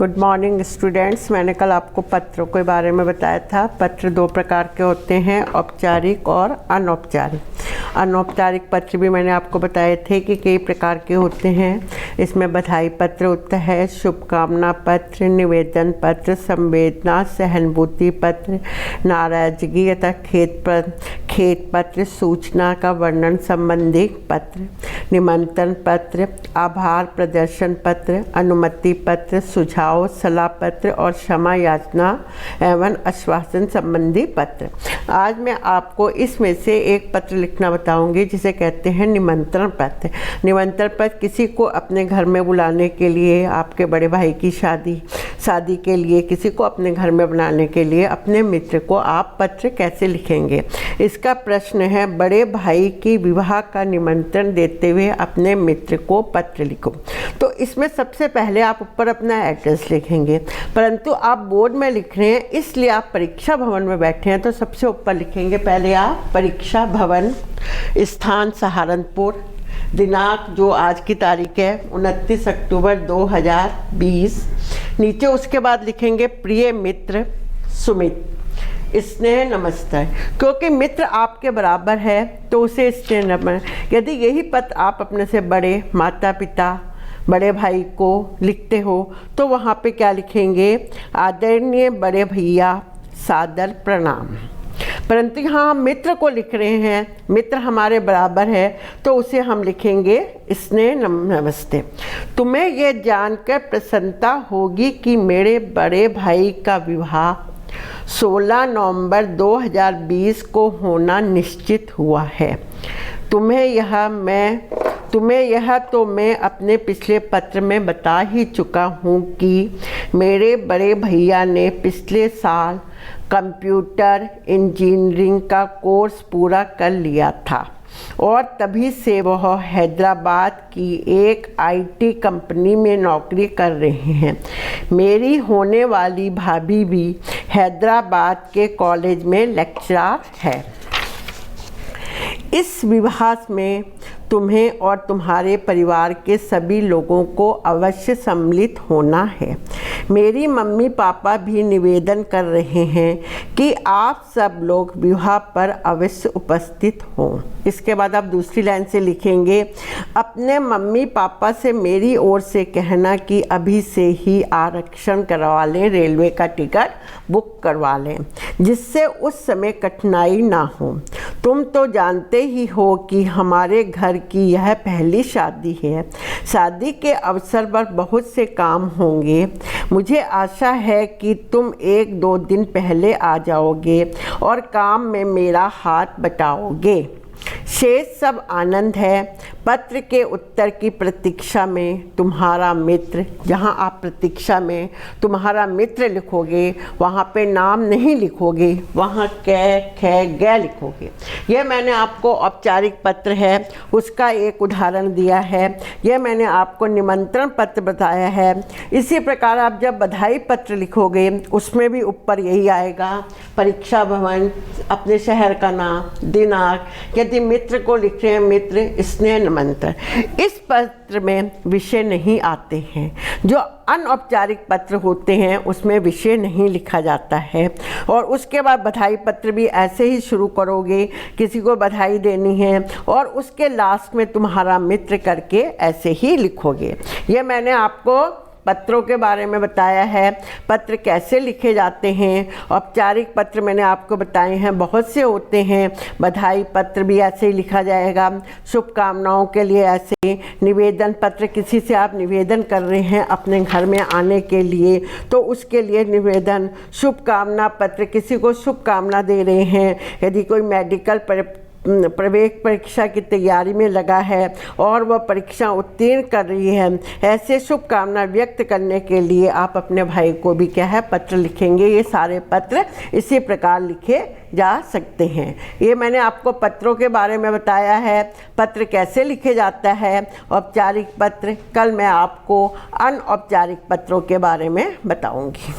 Good morning students. मैंने कल आपको पत्रों के बारे में बताया था। पत्र दो प्रकार के होते हैं, औपचारिक और अनौपचारिक। अनौपचारिक पत्र भी मैंने आपको बताए थे कि कई प्रकार के होते हैं। इसमें बधाई पत्र होता है, शुभकामना पत्र, निवेदन पत्र, संवेदना सहानुभूति पत्र, नाराजगी अथवा खेद पत्र, सूचना का वर्णन संबंधी पत्र, निमंत्रण पत्र, आभार प्रदर्शन पत्र, अनुमति पत्र, सुझाव सलाह पत्र और क्षमा याचना एवं आश्वासन संबंधी पत्र। आज मैं आपको इसमें से एक पत्र लिखना बताऊंगी जिसे कहते हैं निमंत्रण पत्र। निमंत्रण पत्र किसी को अपने घर में बुलाने के लिए, आपके बड़े भाई की शादी के लिए, किसी को अपने घर में बुलाने के लिए अपने मित्र को आप पत्र कैसे लिखेंगे। इसका प्रश्न है, बड़े भाई की विवाह का निमंत्रण देते हुए अपने मित्र को पत्र लिखो। तो इसमें सबसे पहले आप ऊपर अपना एड्रेस लिखेंगे, परंतु आप बोर्ड में लिख रहे हैं इसलिए आप परीक्षा भवन में बैठे हैं तो सबसे ऊपर लिखेंगे पहले आप परीक्षा भवन, स्थान सहारनपुर, दिनांक जो आज की तारीख है 29 अक्टूबर 2020। नीचे उसके बाद लिखेंगे प्रिय मित्र सुमित, स्नेह नमस्ते। क्योंकि मित्र आपके बराबर है तो उसे स्नेह नमस्ते। यदि यही पत्र आप अपने से बड़े माता पिता, बड़े भाई को लिखते हो तो वहाँ पे क्या लिखेंगे, आदरणीय बड़े भैया सादर प्रणाम। परंतु यहाँ हम मित्र को लिख रहे हैं, मित्र हमारे बराबर है तो उसे हम लिखेंगे स्नेह नमस्ते। तुम्हें यह जानकर प्रसन्नता होगी कि मेरे बड़े भाई का विवाह 16 नवंबर 2020 को होना निश्चित हुआ है। तुम्हें यह तो मैं अपने पिछले पत्र में बता ही चुका हूँ कि मेरे बड़े भैया ने पिछले साल कंप्यूटर इंजीनियरिंग का कोर्स पूरा कर लिया था और तभी से वह हैदराबाद की एक आईटी कंपनी में नौकरी कर रहे हैं। मेरी होने वाली भाभी भी हैदराबाद के कॉलेज में लेक्चरर है। इस विवाह में तुम्हें और तुम्हारे परिवार के सभी लोगों को अवश्य सम्मिलित होना है। मेरी मम्मी पापा भी निवेदन कर रहे हैं कि आप सब लोग विवाह पर अवश्य उपस्थित हों। इसके बाद आप दूसरी लाइन से लिखेंगे, अपने मम्मी पापा से मेरी ओर से कहना कि अभी से ही आरक्षण करवा लें, रेलवे का टिकट बुक करवा लें, जिससे उस समय कठिनाई ना हो। तुम तो जानते ही हो कि हमारे घर की यह पहली शादी है। शादी के अवसर पर बहुत से काम होंगे। मुझे आशा है कि तुम 1-2 दिन पहले आ जाओगे और काम में मेरा हाथ बटाओगे। शेष सब आनंद है। पत्र के उत्तर की प्रतीक्षा में तुम्हारा मित्र। जहाँ आप प्रतीक्षा में तुम्हारा मित्र लिखोगे वहाँ पे नाम नहीं लिखोगे, वहाँ कै लिखोगे। यह मैंने आपको औपचारिक पत्र है उसका एक उदाहरण दिया है। यह मैंने आपको निमंत्रण पत्र बताया है। इसी प्रकार आप जब बधाई पत्र लिखोगे उसमें भी ऊपर यही आएगा, परीक्षा भवन, अपने शहर का नाम, दिनांक। यदि मित्र को लिख रहे हैं मित्र स्नेह नमस्ते। इस पत्र में विषय नहीं आते हैं। जो अनौपचारिक पत्र होते हैं उसमें विषय नहीं लिखा जाता है। और उसके बाद बधाई पत्र भी ऐसे ही शुरू करोगे, किसी को बधाई देनी है और उसके लास्ट में तुम्हारा मित्र करके ऐसे ही लिखोगे। ये मैंने आपको पत्रों के बारे में बताया है, पत्र कैसे लिखे जाते हैं। औपचारिक पत्र मैंने आपको बताए हैं, बहुत से होते हैं। बधाई पत्र भी ऐसे ही लिखा जाएगा, शुभकामनाओं के लिए ऐसे। निवेदन पत्र, किसी से आप निवेदन कर रहे हैं अपने घर में आने के लिए तो उसके लिए निवेदन। शुभकामना पत्र, किसी को शुभकामना दे रहे हैं। यदि कोई मेडिकल प्रवेश परीक्षा की तैयारी में लगा है और वह परीक्षा उत्तीर्ण कर रही है, ऐसे शुभकामना व्यक्त करने के लिए आप अपने भाई को भी क्या है पत्र लिखेंगे। ये सारे पत्र इसी प्रकार लिखे जा सकते हैं। ये मैंने आपको पत्रों के बारे में बताया है, पत्र कैसे लिखे जाता है, औपचारिक पत्र। कल मैं आपको अनौपचारिक पत्रों के बारे में बताऊंगी।